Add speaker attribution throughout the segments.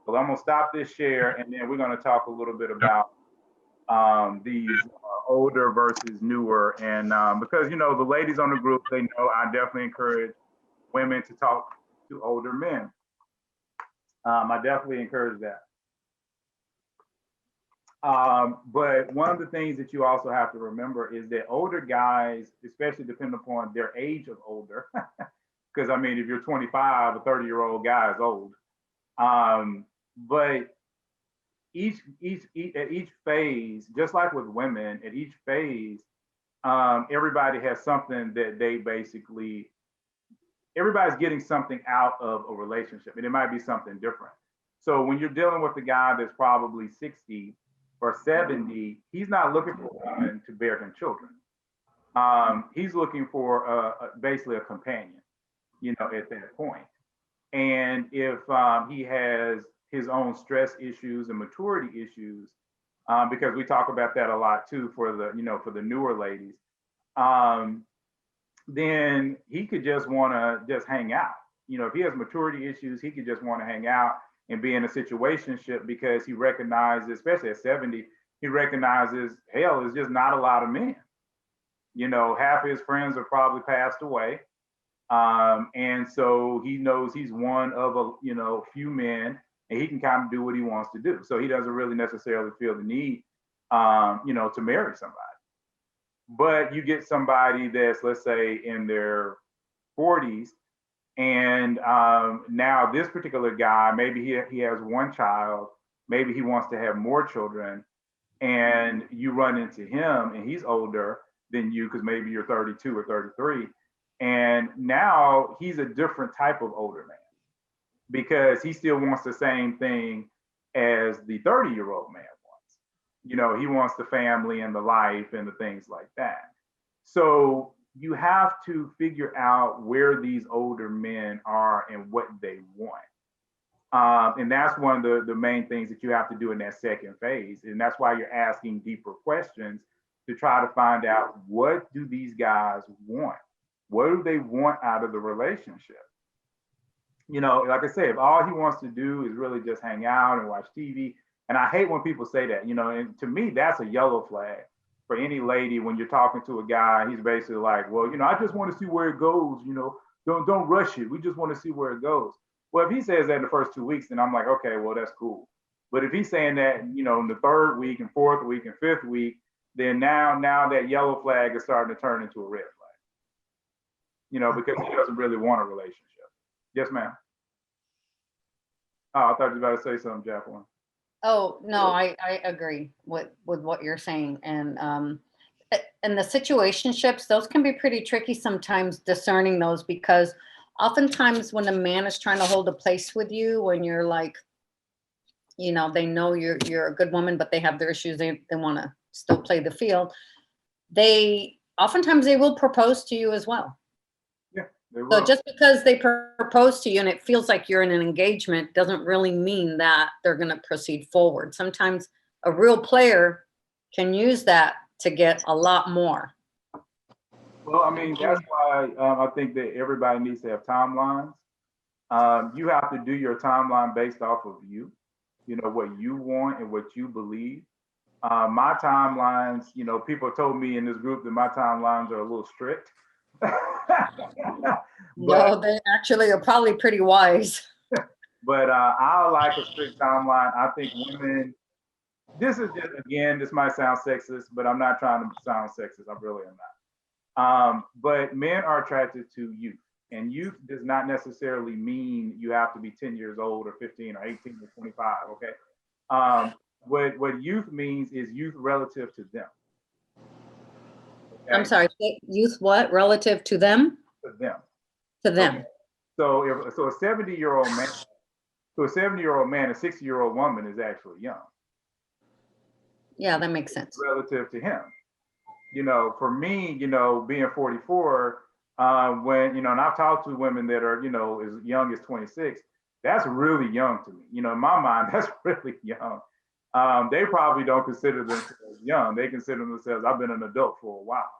Speaker 1: Well, I'm gonna stop this share, and then we're gonna talk a little bit about these older versus newer, and because the ladies on the group, they know I definitely encourage women to talk to older men. I definitely encourage that. But one of the things that you also have to remember is that older guys, especially depending upon their age of older, because I mean, if you're 25, a 30-year-old guy is old. But at each phase, just like with women, at each phase, everybody has something that they basically, everybody's getting something out of a relationship, and it might be something different. So when you're dealing with a guy that's probably 60 or 70, he's not looking for a woman to bear him children. He's looking for basically a companion, at that point. And if he has his own stress issues and maturity issues, because we talk about that a lot too for the newer ladies, then he could just want to just hang out. If he has maturity issues, he could just want to hang out and be in a situationship because he recognizes, especially at 70, he recognizes, hell, there's just not a lot of men. Half of his friends have probably passed away. And so he knows he's one of a few men, and he can kind of do what he wants to do. So he doesn't really necessarily feel the need, to marry somebody. But you get somebody that's, let's say, in their 40s, and now this particular guy, maybe he has one child, maybe he wants to have more children, and you run into him, and he's older than you because maybe you're 32 or 33. And now he's a different type of older man because he still wants the same thing as the 30-year-old man wants. He wants the family and the life and the things like that. So you have to figure out where these older men are and what they want. And that's one of the main things that you have to do in that second phase. And that's why you're asking deeper questions to try to find out, what do these guys want? What do they want out of the relationship? Like I said, if all he wants to do is really just hang out and watch TV, and I hate when people say that, and to me, that's a yellow flag for any lady. When you're talking to a guy, he's basically like, well, I just want to see where it goes, don't rush it. We just want to see where it goes. Well, if he says that in the first 2 weeks, then I'm like, okay, well, that's cool. But if he's saying that, in the third week and fourth week and fifth week, then now that yellow flag is starting to turn into a red flag, because he doesn't really want a relationship. Yes, ma'am. Oh, I thought you were about to say something, Jacqueline.
Speaker 2: Oh, no, I agree with what you're saying. And the situationships, those can be pretty tricky sometimes, discerning those, because oftentimes when a man is trying to hold a place with you, when you're like, they know you're a good woman, but they have their issues, they want to still play the field, oftentimes they will propose to you as well.
Speaker 1: Yeah, they will.
Speaker 2: So just because they propose to you and it feels like you're in an engagement doesn't really mean that they're going to proceed forward. Sometimes a real player can use that to get a lot more.
Speaker 1: Well, I mean, that's why I think that everybody needs to have timelines. You have to do your timeline based off of you, what you want and what you believe. My timelines, people told me in this group that my timelines are a little strict.
Speaker 2: No, they actually are probably pretty wise.
Speaker 1: But I like a strict timeline. I think women, this might sound sexist, but I'm not trying to sound sexist. I really am not. But men are attracted to youth. And youth does not necessarily mean you have to be 10 years old or 15 or 18 or 25, okay? What youth means is youth relative to them.
Speaker 2: Okay? I'm sorry, youth what? Relative to them?
Speaker 1: To them.
Speaker 2: To them.
Speaker 1: Okay. So a 70-year-old man, a 60-year-old woman is actually young.
Speaker 2: Yeah, that makes sense.
Speaker 1: Relative to him. For me, being 44, when, and I've talked to women that are, as young as 26, that's really young to me. In my mind, that's really young. They probably don't consider themselves young. They consider themselves, I've been an adult for a while.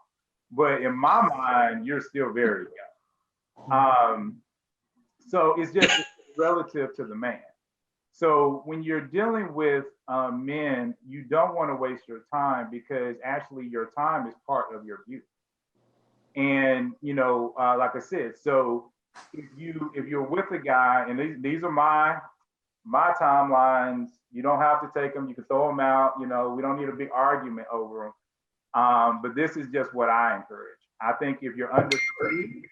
Speaker 1: But in my mind, you're still very young. So it's just relative to the man. So when you're dealing with men, you don't want to waste your time, because actually your time is part of your youth. And like I said, so if you're with a guy, and these are my timelines, you don't have to take them. You can throw them out. We don't need a big argument over them. But this is just what I encourage. I think if you're under 30,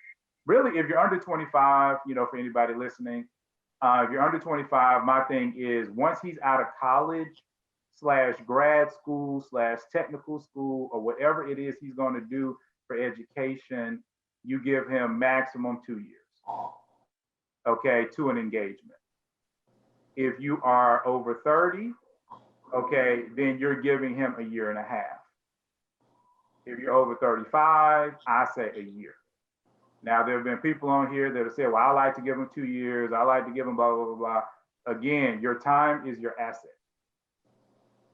Speaker 1: really, if you're under 25, for anybody listening, if you're under 25, my thing is, once he's out of college / grad school / technical school, or whatever it is he's going to do for education, you give him maximum 2 years, okay, to an engagement. If you are over 30, okay, then you're giving him a year and a half. If you're over 35, I say a year. Now, there have been people on here that have said, well, I like to give them 2 years. I like to give them blah, blah, blah, blah. Again, your time is your asset.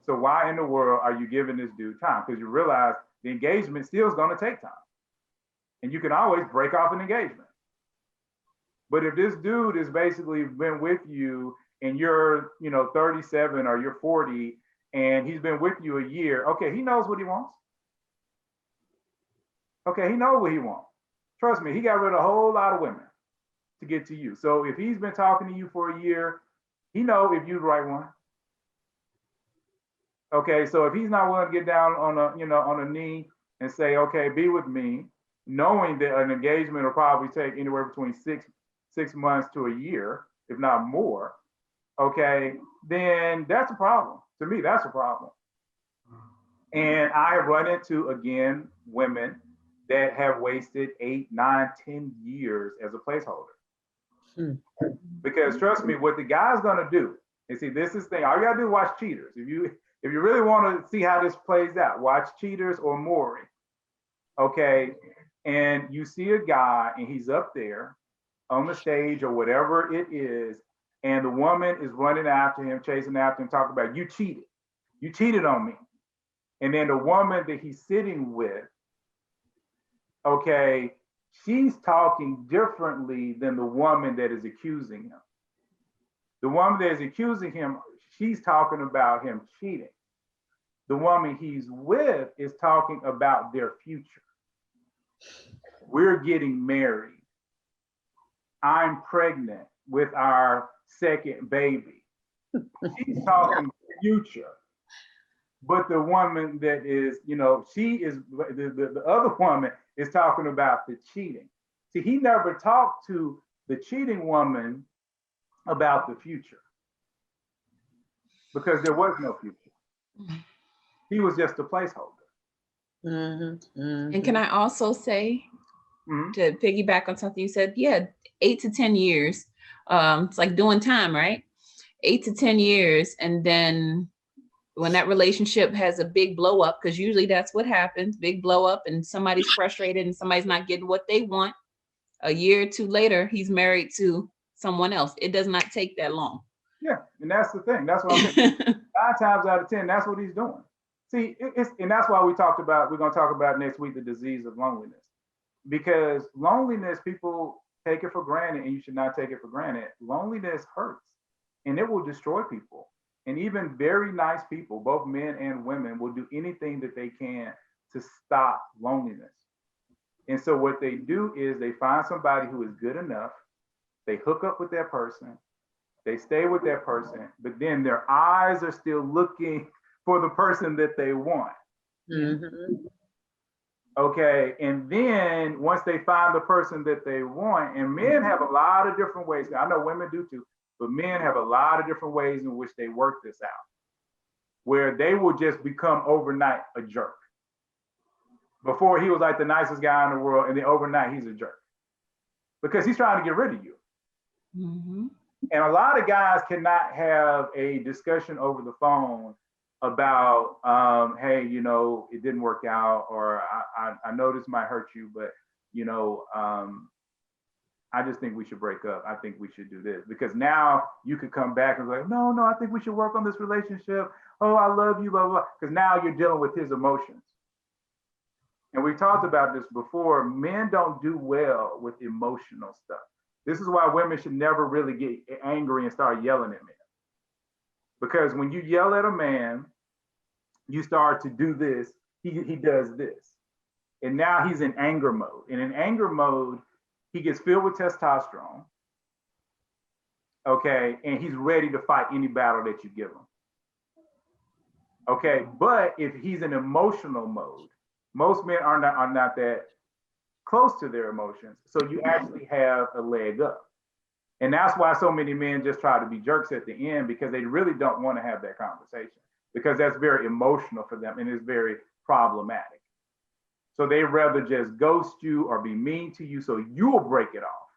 Speaker 1: So why in the world are you giving this dude time? Because you realize the engagement still is going to take time. And you can always break off an engagement. But if this dude has basically been with you and you're, 37 or you're 40, and he's been with you a year, okay, he knows what he wants. Okay, he knows what he wants. Trust me, he got rid of a whole lot of women to get to you. So if he's been talking to you for a year, he knows if you're the right one. Okay, so if he's not willing to get down on a knee and say, okay, be with me, knowing that an engagement will probably take anywhere between six months to a year, if not more, okay, then that's a problem. To me, that's a problem. And I have run into, again, women that have wasted 8, 9, 10 years as a placeholder. Because trust me, what the guy's gonna do, and see, this is the thing, all you gotta do is watch Cheaters. If you really want to see how this plays out, watch Cheaters or Maury. Okay, and you see a guy and he's up there on the stage or whatever it is, and the woman is running after him, chasing after him, talking about, you cheated on me. And then the woman that he's sitting with, okay, she's talking differently than the woman that is accusing him. The woman that is accusing him, she's talking about him cheating. The woman he's with is talking about their future. We're getting married. I'm pregnant with our second baby. She's talking future. But the woman that is, she is, the other woman is talking about the cheating. See, he never talked to the cheating woman about the future, because there was no future. He was just a placeholder.
Speaker 3: And can I also say, to piggyback on something you said, 8 to 10 years. It's like doing time, right? 8 to 10 years. And then when that relationship has a big blow up, because usually that's what happens, big blow up, and somebody's frustrated and somebody's not getting what they want, a year or two later, he's married to someone else. It does not take that long.
Speaker 1: Yeah, and that's the thing. That's what I'm saying. 9 times out of 10, that's what he's doing. See, and that's why we're going to talk about next week, the disease of loneliness. Because loneliness, people take it for granted, and you should not take it for granted. Loneliness hurts, and it will destroy people. And even very nice people, both men and women, will do anything that they can to stop loneliness. And so what they do is they find somebody who is good enough, they hook up with that person, they stay with that person, but then their eyes are still looking for the person that they want. Okay, and then once they find the person that they want, and men have a lot of different ways, I know women do too, but men have a lot of different ways in which they work this out, where they will just become overnight a jerk. Before he was like the nicest guy in the world, and then overnight he's a jerk because he's trying to get rid of you. And a lot of guys cannot have a discussion over the phone about, hey, it didn't work out, or I know this might hurt you, but I just think we should break up. I think we should do this, because now you could come back and be like, no, I think we should work on this relationship. Oh, I love you, blah, blah, blah. Because now you're dealing with his emotions. And we talked about this before. Men don't do well with emotional stuff. This is why women should never really get angry and start yelling at men. Because when you yell at a man, you start to do this, he does this. And now he's in anger mode. And in anger mode, he gets filled with testosterone. Okay. And he's ready to fight any battle that you give him. Okay. But if he's in emotional mode, most men are not that close to their emotions. So you actually have a leg up. And that's why so many men just try to be jerks at the end, because they really don't want to have that conversation, because that's very emotional for them and it's very problematic. So they rather just ghost you or be mean to you so you'll break it off.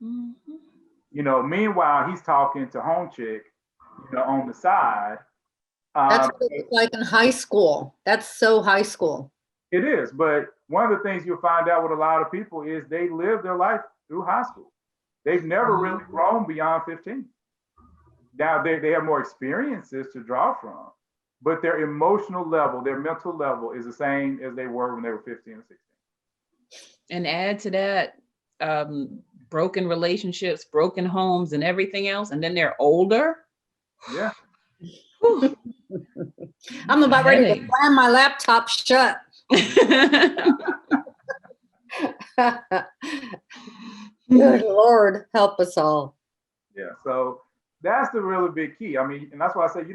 Speaker 1: Mm-hmm. You know, meanwhile, he's talking to home chick, you know, on the side.
Speaker 2: That's what it's like in high school. That's so high school.
Speaker 1: It is. But one of the things you'll find out with a lot of people is they live their life through high school. They've never really grown beyond 15. Now they have more experiences to draw from, but their emotional level, their mental level is the same as they were when they were 15 or 16.
Speaker 3: And add to that, broken relationships, broken homes, and everything else. And then they're older.
Speaker 1: Yeah.
Speaker 2: I'm about ready to slam my laptop shut. Good Lord, help us all.
Speaker 1: Yeah. So that's the really big key. I mean, and that's why I say you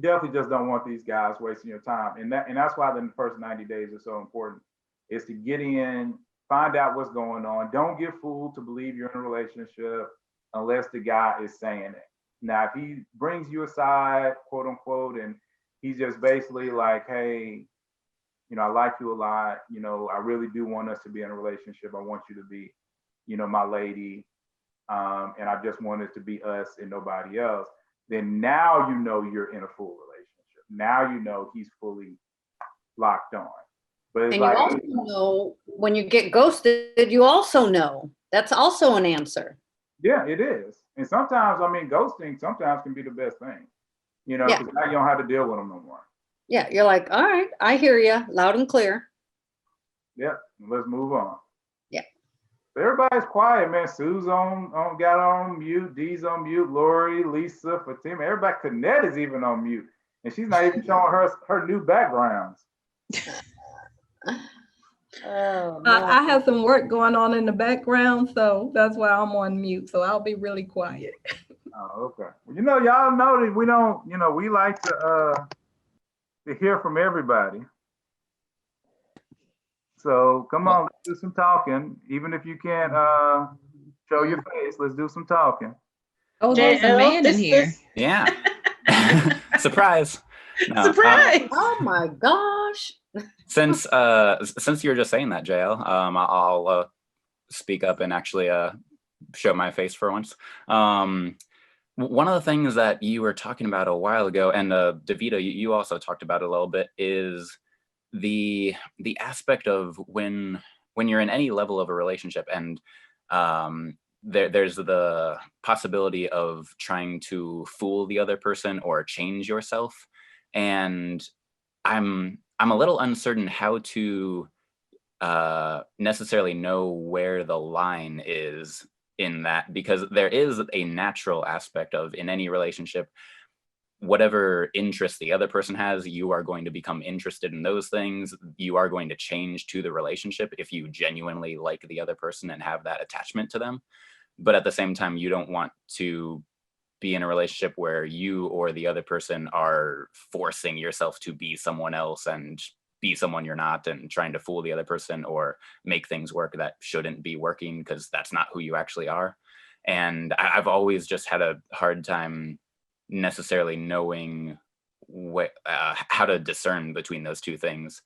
Speaker 1: definitely just don't want these guys wasting your time. And that's why the first 90 days is so important, is to get in, find out what's going on. Don't get fooled to believe you're in a relationship unless the guy is saying it. Now, if he brings you aside, quote unquote, and he's just basically like, hey, you know, I like you a lot. You know, I really do want us to be in a relationship. I want you to be, you know, my lady. And I just want it to be us and nobody else. Then now you know you're in a full relationship. Now you know he's fully locked on. But it's, and like,
Speaker 2: you also know when you get ghosted, you also know. That's also an answer.
Speaker 1: Yeah, it is. And sometimes, I mean, ghosting sometimes can be the best thing, you know, because now you don't have to deal with them no more.
Speaker 2: Yeah, you're like, all right, I hear you loud and clear.
Speaker 1: Yep, let's move on.
Speaker 2: Yeah.
Speaker 1: Everybody's quiet, man. Sue's got on mute, Dee's on mute, Lori, Lisa, Fatima, everybody, Canette is even on mute. And she's not even showing her new backgrounds.
Speaker 4: Oh, no. I have some work going on in the background, so that's why I'm on mute. So I'll be really quiet.
Speaker 1: Oh, okay. Well, you know, y'all know that we don't, you know, we like to hear from everybody. So come on, let's do some talking. Even if you can't show your face, let's do some talking.
Speaker 3: Oh, there's a man in here.
Speaker 5: Yeah. Surprise.
Speaker 3: No, surprise.
Speaker 2: Oh my gosh.
Speaker 5: Since you were just saying that, JL, I'll speak up and actually show my face for once. One of the things that you were talking about a while ago, and DeVito, you also talked about it a little bit, is the aspect of when you're in any level of a relationship, and there's the possibility of trying to fool the other person or change yourself. And I'm a little uncertain how to necessarily know where the line is in that, because there is a natural aspect of, in any relationship, whatever interest the other person has, you are going to become interested in those things. You are going to change to the relationship if you genuinely like the other person and have that attachment to them. But at the same time, you don't want to be in a relationship where you or the other person are forcing yourself to be someone else and be someone you're not, and trying to fool the other person or make things work that shouldn't be working, because that's not who you actually are. And I've always just had a hard time necessarily knowing how to discern between those two things.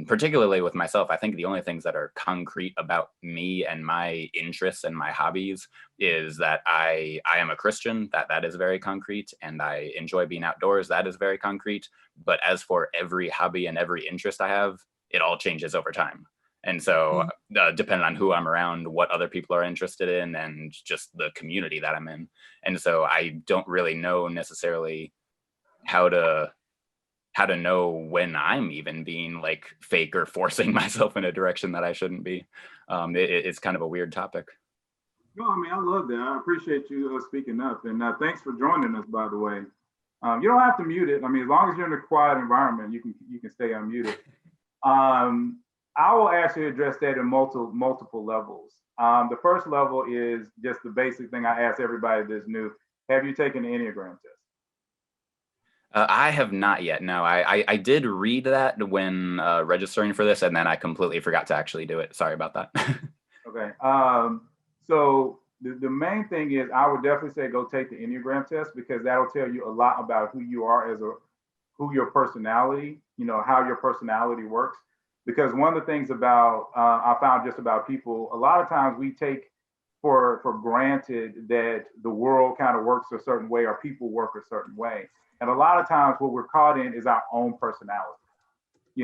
Speaker 5: Particularly with myself, I think the only things that are concrete about me and my interests and my hobbies is that I am a Christian. That is very concrete, and I enjoy being outdoors. That is very concrete. But as for every hobby and every interest I have, it all changes over time. And so depending on who I'm around, what other people are interested in, and just the community that I'm in. And so I don't really know necessarily how to know when I'm even being like fake or forcing myself in a direction that I shouldn't be. It's kind of a weird topic.
Speaker 1: No, I mean, I love that. I appreciate you speaking up, and thanks for joining us, by the way. You don't have to mute it. I mean, as long as you're in a quiet environment, you can stay unmuted. Um, I will actually address that in multiple levels. The first level is just the basic thing I ask everybody that's new. Have you taken the Enneagram test?
Speaker 5: I have not yet. No, I did read that when registering for this, and then I completely forgot to actually do it. Sorry about that.
Speaker 1: Okay. So the main thing is I would definitely say go take the Enneagram test, because that'll tell you a lot about who you are who your personality, how your personality works. Because one of the things about I found just about people, a lot of times we take for granted that the world kind of works a certain way or people work a certain way. And a lot of times what we're caught in is our own personality.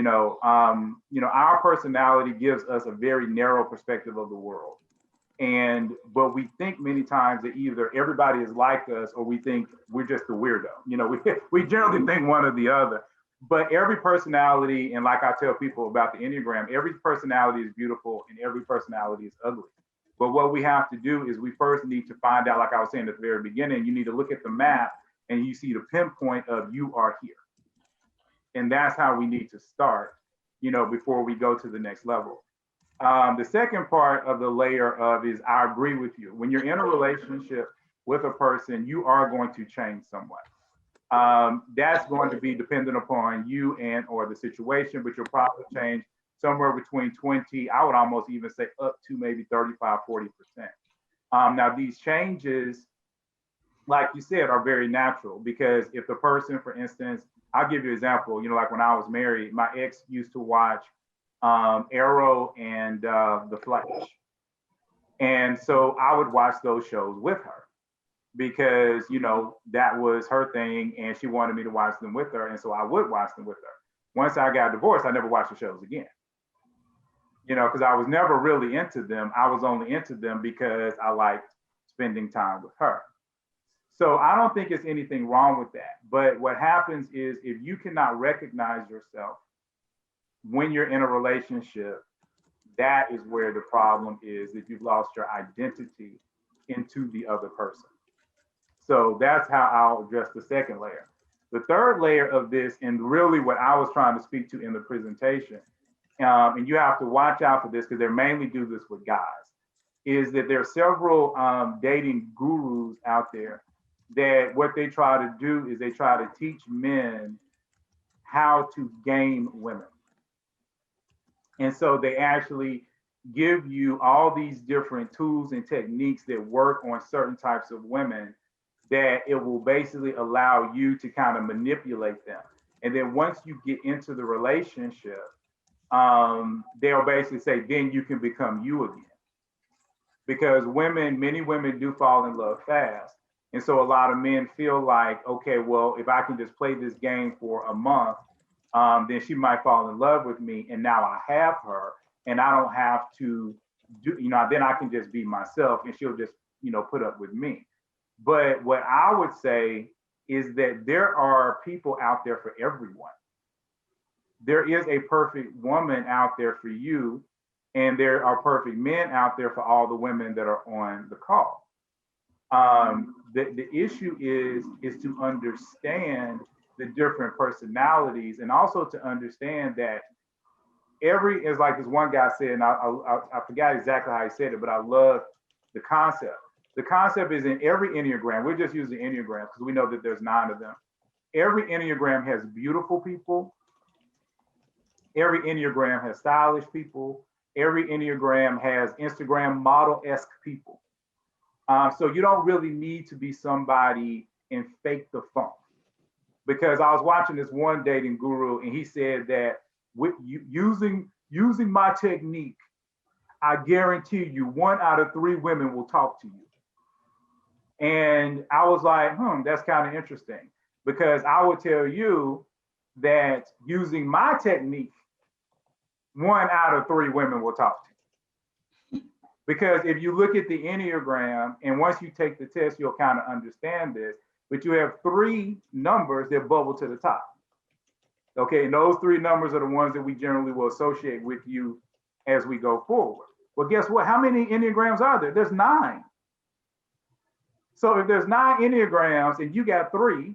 Speaker 1: Our personality gives us a very narrow perspective of the world. But we think many times that either everybody is like us or we think we're just the weirdo. We generally think one or the other. But every personality, and like I tell people about the Enneagram, every personality is beautiful and every personality is ugly. But what we have to do is we first need to find out, like I was saying at the very beginning, you need to look at the map and you see the pinpoint of you are here. And that's how we need to start, before we go to the next level. The second part of the layer of is I agree with you. When you're in a relationship with a person, you are going to change somewhat. That's going to be dependent upon you and or the situation, but you'll probably change somewhere between 20, I would almost even say up to maybe 35, 40%. Now these changes, like you said, are very natural, because if the person, for instance, I'll give you an example, like when I was married, my ex used to watch Arrow and The Flash. And so I would watch those shows with her because, that was her thing and she wanted me to watch them with her. And so I would watch them with her. Once I got divorced, I never watched the shows again, because I was never really into them. I was only into them because I liked spending time with her. So I don't think it's anything wrong with that. But what happens is if you cannot recognize yourself when you're in a relationship, that is where the problem is, that you've lost your identity into the other person. So that's how I'll address the second layer. The third layer of this, and really what I was trying to speak to in the presentation, and you have to watch out for this because they mainly do this with guys, is that there are several dating gurus out there that what they try to do is they try to teach men how to game women. And so they actually give you all these different tools and techniques that work on certain types of women, that it will basically allow you to kind of manipulate them. And then once you get into the relationship, they'll basically say, then you can become you again. Because many women do fall in love fast. And so a lot of men feel like, okay, well, if I can just play this game for a month, then she might fall in love with me. And now I have her and I don't have to do, then I can just be myself and she'll just, put up with me. But what I would say is that there are people out there for everyone. There is a perfect woman out there for you, and there are perfect men out there for all the women that are on the call. The issue is to understand the different personalities, and also to understand that is like this one guy said, and I forgot exactly how he said it, but I love the concept. The concept is in every Enneagram. We're just using Enneagrams because we know that there's 9 of them. Every Enneagram has beautiful people. Every Enneagram has stylish people. Every Enneagram has Instagram model-esque people. So you don't really need to be somebody and fake the funk. Because I was watching this one dating guru and he said that with using my technique, I guarantee you 1 out of 3 women will talk to you. And I was like, that's kind of interesting, because I would tell you that using my technique, 1 out of 3 women will talk to you. Because if you look at the Enneagram, and once you take the test, you'll kind of understand this, but you have 3 numbers that bubble to the top. Okay, and those 3 numbers are the ones that we generally will associate with you as we go forward. Well, guess what? How many Enneagrams are there? There's 9. So if there's 9 Enneagrams and you got 3,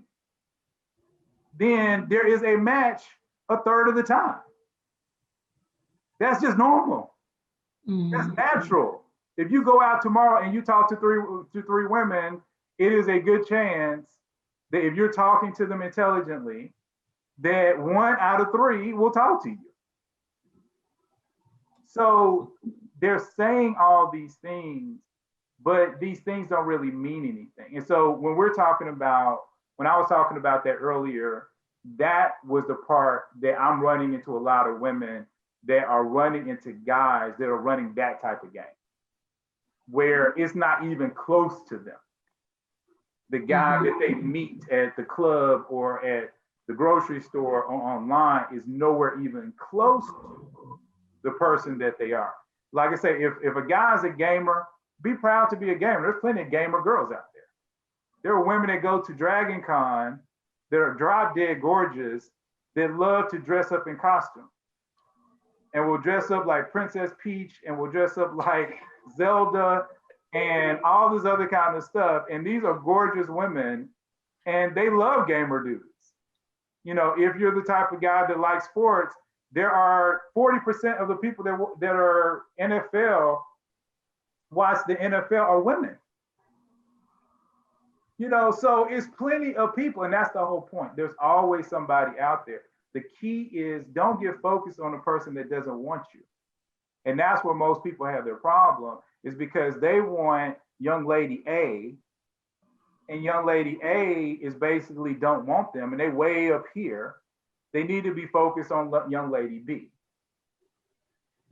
Speaker 1: then there is a match a third of the time. That's just normal. That's natural. If you go out tomorrow and you talk to three women, it is a good chance that if you're talking to them intelligently, that 1 out of 3 will talk to you. So they're saying all these things, but these things don't really mean anything. And so when I was talking about that earlier, that was the part that I'm running into a lot of women that are running into guys that are running that type of game, where it's not even close to them. The guy that they meet at the club or at the grocery store or online is nowhere even close to the person that they are. Like I say, if a guy's a gamer, be proud to be a gamer. There's plenty of gamer girls out there. There are women that go to Dragon Con that are drop dead gorgeous that love to dress up in costume and will dress up like Princess Peach and will dress up like Zelda and all this other kind of stuff. And these are gorgeous women and they love gamer dudes. You know, if you're the type of guy that likes sports, there are 40% of the people that are NFL, watch the NFL are women. You know, so it's plenty of people, and that's the whole point. There's always somebody out there. The key is don't get focused on the person that doesn't want you. And that's where most people have their problem, is because they want young lady A, and young lady A is basically don't want them, and they way up here. They need to be focused on young lady B.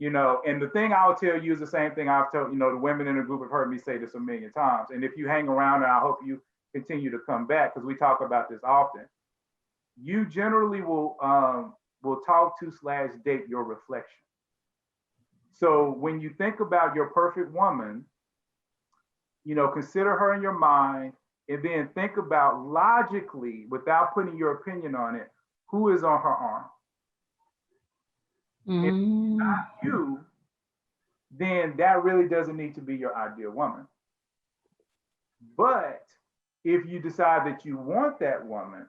Speaker 1: You know, and the thing I'll tell you is the same thing I've told, you know, the women in the group have heard me say this a million times. And if you hang around, and I hope you continue to come back because we talk about this often, you generally will talk to / date your reflection. So when you think about your perfect woman, you know, consider her in your mind and then think about logically, without putting your opinion on it, who is on her arm. If it's not you, then that really doesn't need to be your ideal woman. But if you decide that you want that woman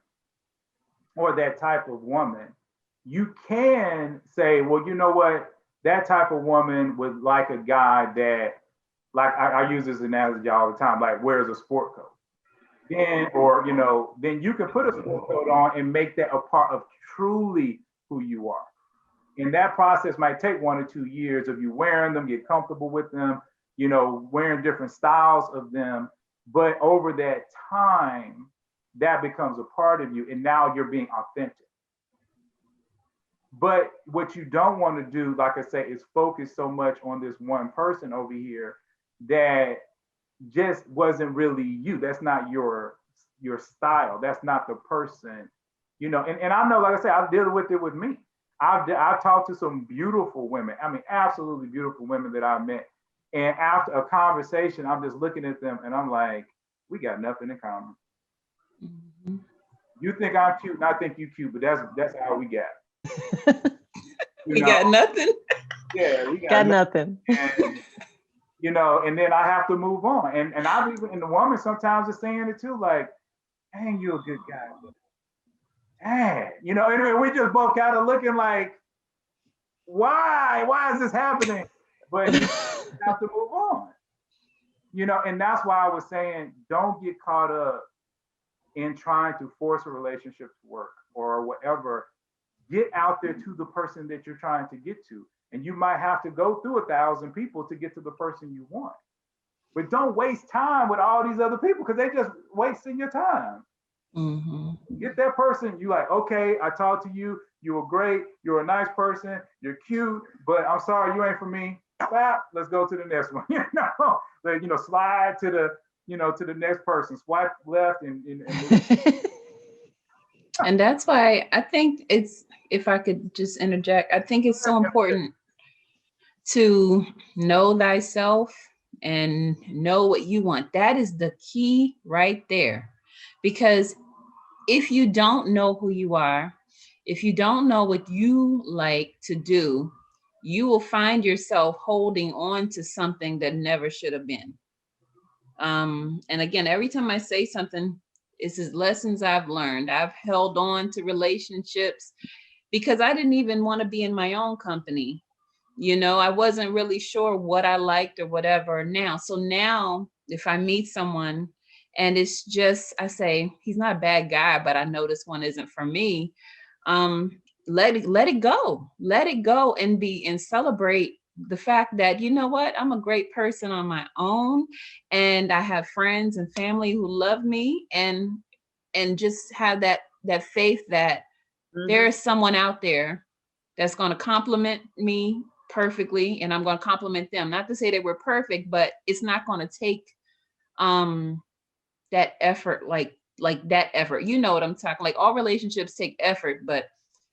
Speaker 1: or that type of woman, you can say, well, you know what? That type of woman would like a guy that, like I use this analogy all the time, like wears a sport coat. Then, or, you know, then you can put a sport coat on and make that a part of truly who you are. And that process might take 1 or 2 years of you wearing them, get comfortable with them, you know, wearing different styles of them. But over that time, that becomes a part of you. And now you're being authentic. But what you don't want to do, like I say, is focus so much on this one person over here that just wasn't really you. That's not your style. That's not the person, you know. And I know, like I said, I've dealt with it with me. I've talked to some beautiful women. I mean, absolutely beautiful women that I met. And after a conversation, I'm just looking at them and I'm like, we got nothing in common. Mm-hmm. You think I'm cute and I think you cute, but that's how we got.
Speaker 3: We got nothing.
Speaker 1: Yeah, we
Speaker 6: got nothing.
Speaker 1: And, you know, and then I have to move on. And I've even, and the woman sometimes is saying it too, like, dang, you're a good guy. Dang, you know, and we just both kind of looking like, why is this happening? But you have to move on. You know, and that's why I was saying, don't get caught up in trying to force a relationship to work or whatever. Get out there to the person that you're trying to get to. And you might have to go through 1,000 people to get to the person you want. But don't waste time with all these other people because they just wasting your time. Mm-hmm. Get that person, you like, okay, I talked to you, you were great, you're a nice person, you're cute, but I'm sorry, you ain't for me. Stop, let's go to the next one. You know, like, you know, slide to the, you know, to the next person, swipe left and move.
Speaker 3: And that's why I think it's, if I could just interject, I think it's so important to know thyself and know what you want. That is the key right there. Because if you don't know who you are, if you don't know what you like to do, you will find yourself holding on to something that never should have been. And again, every time I say something, it's just lessons I've learned. I've held on to relationships because I didn't even want to be in my own company. You know, I wasn't really sure what I liked or whatever now. So now if I meet someone and it's just, I say, he's not a bad guy, but I know this one isn't for me. Let it go. Let it go and celebrate the fact that, you know what, I'm a great person on my own, and I have friends and family who love me, and just have that faith that there is someone out there that's going to compliment me perfectly, and I'm going to compliment them. Not to say that we're perfect, but it's not going to take that effort, like that effort. You know what I'm talking, like all relationships take effort, but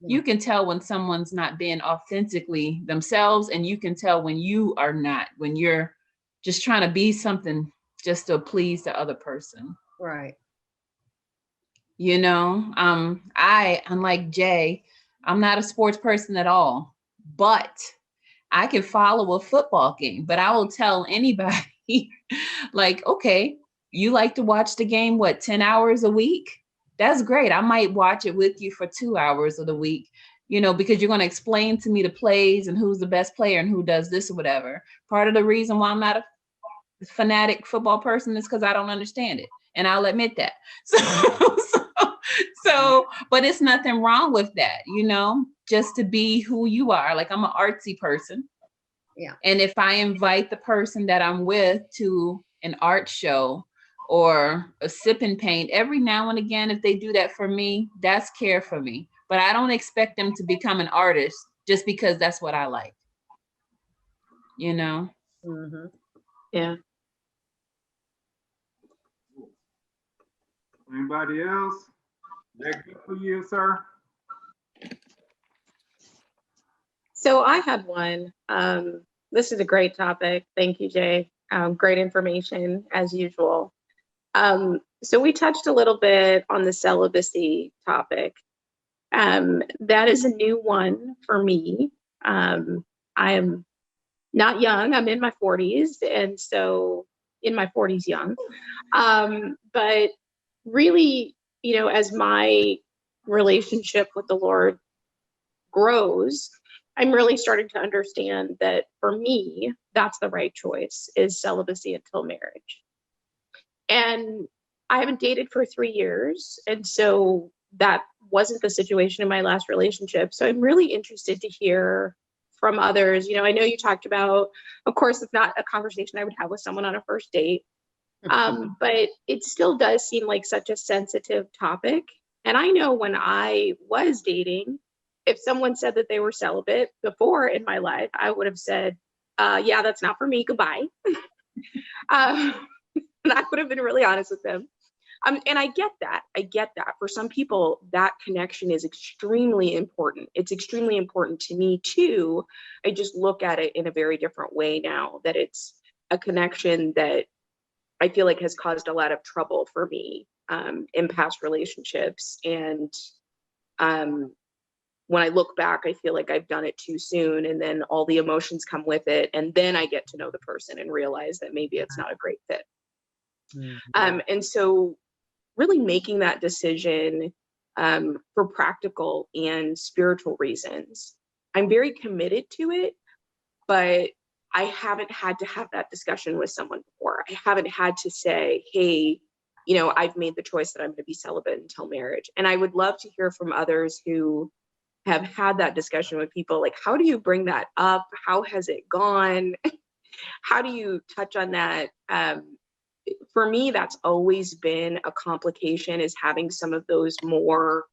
Speaker 3: you can tell when someone's not being authentically themselves, and you can tell when you are not, when you're just trying to be something just to please the other person.
Speaker 2: Right.
Speaker 3: You know, I, unlike Jay, I'm not a sports person at all, but I can follow a football game. But I will tell anybody, like, okay, you like to watch the game, what, 10 hours a week? That's great. I might watch it with you for 2 hours of the week, you know, because you're going to explain to me the plays and who's the best player and who does this or whatever. Part of the reason why I'm not a fanatic football person is because I don't understand it. And I'll admit that. So, but it's nothing wrong with that, you know, just to be who you are. Like, I'm an artsy person.
Speaker 2: Yeah.
Speaker 3: And if I invite the person that I'm with to an art show or a sip and paint, every now and again, if they do that for me, that's care for me. But I don't expect them to become an artist just because that's what I like. You know?
Speaker 2: Mm-hmm.
Speaker 6: Yeah.
Speaker 1: Anybody else? That good for you, sir?
Speaker 6: So I had one. This is a great topic. Thank you, Jay. Great information as usual. So we touched a little bit on the celibacy topic. That is a new one for me. I am not young. I'm in my 40s, and so in my 40s young. But really, you know, as my relationship with the Lord grows, I'm really starting to understand that for me, that's the right choice, is celibacy until marriage. And I haven't dated for 3 years. And so that wasn't the situation in my last relationship. So I'm really interested to hear from others. You know, I know you talked about, of course, it's not a conversation I would have with someone on a first date, but it still does seem like such a sensitive topic. And I know when I was dating, if someone said that they were celibate before in my life, I would have said, yeah, that's not for me, goodbye. And I would have been really honest with them. And I get that. For some people, that connection is extremely important. It's extremely important to me too. I just look at it in a very different way now, that it's a connection that I feel like has caused a lot of trouble for me in past relationships. And when I look back, I feel like I've done it too soon, and then all the emotions come with it. And then I get to know the person and realize that maybe it's not a great fit. Mm-hmm. And so really making that decision for practical and spiritual reasons, I'm very committed to it, but I haven't had to have that discussion with someone before. I haven't had to say, hey, you know, I've made the choice that I'm going to be celibate until marriage. And I would love to hear from others who have had that discussion with people. Like, how do you bring that up? How has it gone? How do you touch on that? For me, that's always been a complication, is having some of those more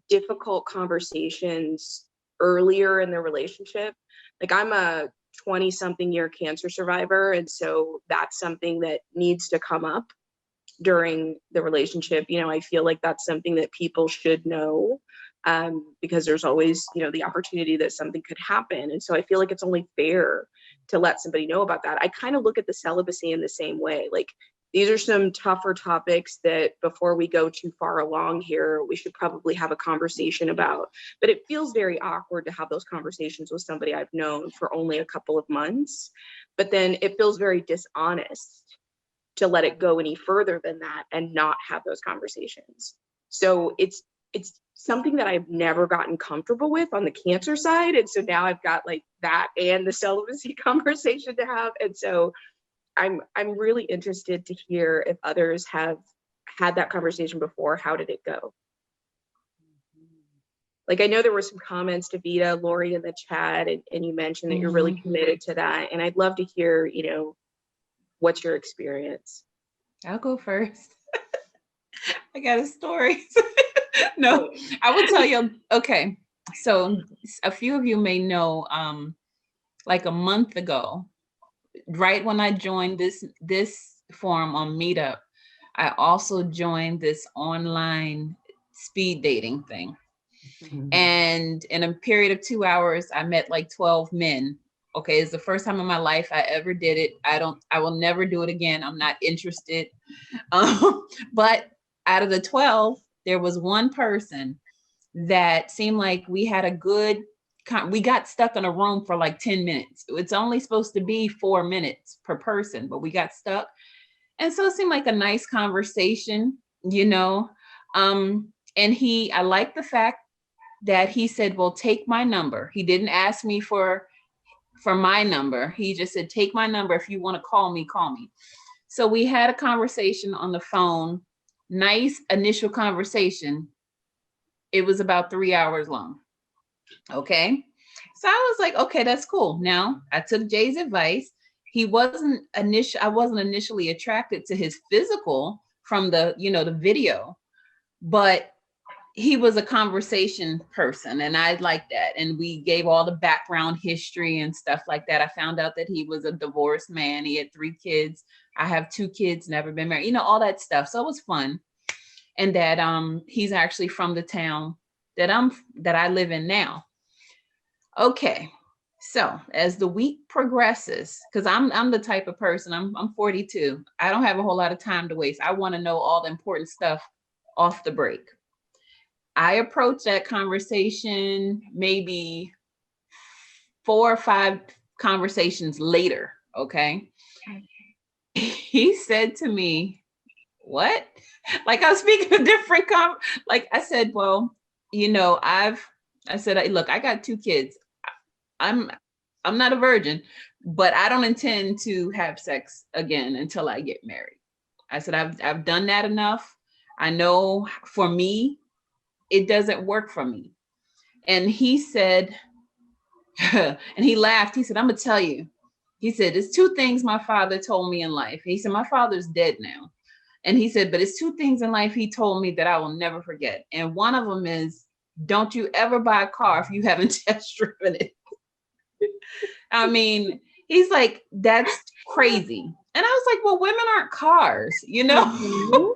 Speaker 6: difficult conversations earlier in the relationship. Like, I'm a 20-something year cancer survivor. And so that's something that needs to come up during the relationship. You know, I feel like that's something that people should know, because there's always, you know, the opportunity that something could happen. And so I feel like it's only fair to let somebody know about that. I kind of look at the celibacy in the same way. Like, these are some tougher topics that before we go too far along here, we should probably have a conversation about. But it feels very awkward to have those conversations with somebody I've known for only a couple of months. But then it feels very dishonest to let it go any further than that and not have those conversations. So it's something that I've never gotten comfortable with on the Cancer side. And so now I've got like that and the celibacy conversation to have. And so I'm really interested to hear if others have had that conversation before. How did it go? Like, I know there were some comments to Vita, Lori in the chat, and you mentioned that you're really committed to that. And I'd love to hear, you know, what's your experience?
Speaker 3: I'll go first. I got a story. No, I will tell you. Okay, so a few of you may know, like a month ago, right when I joined this forum on Meetup, I also joined this online speed dating thing. And in a period of 2 hours, I met like 12 men. Okay, it's the first time in my life I ever did it. I will never do it again. I'm not interested. But out of the 12, there was one person that seemed like we had a good, we got stuck in a room for like 10 minutes. It's only supposed to be 4 minutes per person, but we got stuck. And so it seemed like a nice conversation, you know. And I like the fact that he said, well, take my number. He didn't ask me for my number. He just said, take my number. If you want to call me, call me. So we had a conversation on the phone, nice initial conversation. It was about 3 hours long. Okay. So I was like, okay, that's cool. Now I took Jay's advice. I wasn't initially attracted to his physical from the, you know, the video, but he was a conversation person and I liked that. And we gave all the background history and stuff like that. I found out that he was a divorced man. He had 3 kids. I have 2 kids, never been married, you know, all that stuff. So it was fun. And that he's actually from the town that I live in now. Okay. So as the week progresses, because I'm the type of person, I'm 42. I don't have a whole lot of time to waste. I want to know all the important stuff off the break. I approached that conversation maybe 4 or 5 conversations later, okay? He said to me, what? Like I was speaking a different like I said, well, you know, I said, look, I got 2 kids. I'm not a virgin, but I don't intend to have sex again until I get married. I said, I've done that enough. I know for me, it doesn't work for me. And he said, and he laughed. He said, I'm gonna tell you. He said, there's 2 things my father told me in life. He said, my father's dead now. And he said, but it's 2 things in life he told me that I will never forget. And one of them is, don't you ever buy a car if you haven't test driven it. I mean, he's like, that's crazy. And I was like, well, women aren't cars, you know?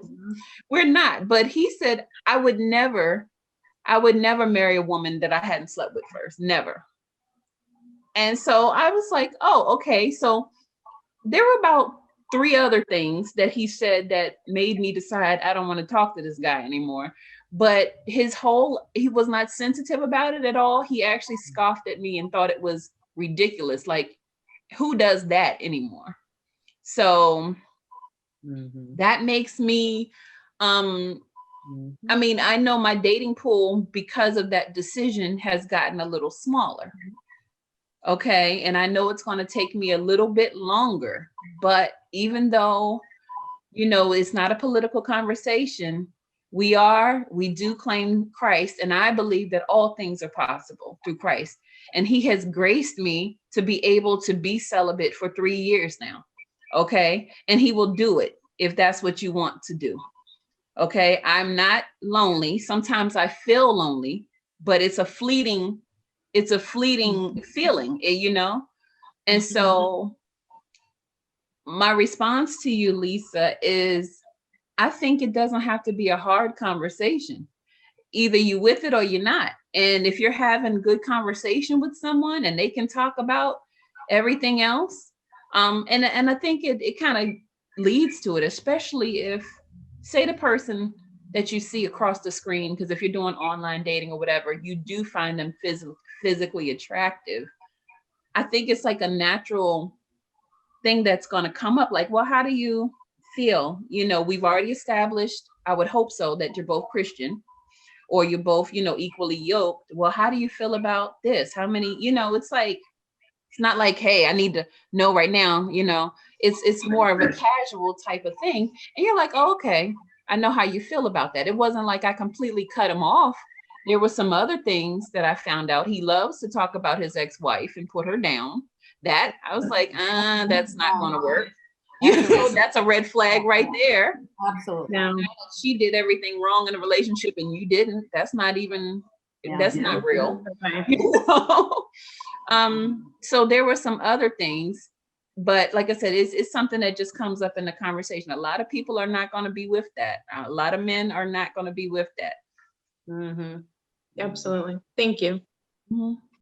Speaker 3: We're not. But he said, I would never marry a woman that I hadn't slept with first. Never. And so I was like, oh, okay. So there were about 3 other things that he said that made me decide I don't want to talk to this guy anymore. But he was not sensitive about it at all. He actually scoffed at me and thought it was ridiculous. Like, who does that anymore? So that makes me, I mean, I know my dating pool because of that decision has gotten a little smaller. Okay. And I know it's going to take me a little bit longer, but even though, you know, it's not a political conversation, we do claim Christ. And I believe that all things are possible through Christ. And he has graced me to be able to be celibate for 3 years now. Okay. And he will do it if that's what you want to do. Okay. I'm not lonely. Sometimes I feel lonely, but it's a fleeting feeling, you know? And so my response to you, Lisa, is I think it doesn't have to be a hard conversation. Either you with it or you're not. And if you're having good conversation with someone and they can talk about everything else, and I think it kind of leads to it, especially if, say, the person that you see across the screen, because if you're doing online dating or whatever, you do find them physically attractive. I think it's like a natural thing that's going to come up, like, well, how do you feel? You know, we've already established, I would hope so, that you're both Christian, or you're both, you know, equally yoked. Well, how do you feel about this? How many, you know, it's like, it's not like, hey, I need to know right now, you know, it's more of a casual type of thing. And you're like, oh, okay, I know how you feel about that. It wasn't like I completely cut him off. There were some other things that I found out. He loves to talk about his ex-wife and put her down. That I was like, that's not going to work. You know, that's a red flag right there.
Speaker 2: Absolutely.
Speaker 6: No.
Speaker 3: She did everything wrong in the relationship and you didn't. That's not even, that's not real. You know? So there were some other things, but like I said, it's something that just comes up in the conversation. A lot of people are not going to be with that. A lot of men are not going to be with that.
Speaker 6: Absolutely. Thank you.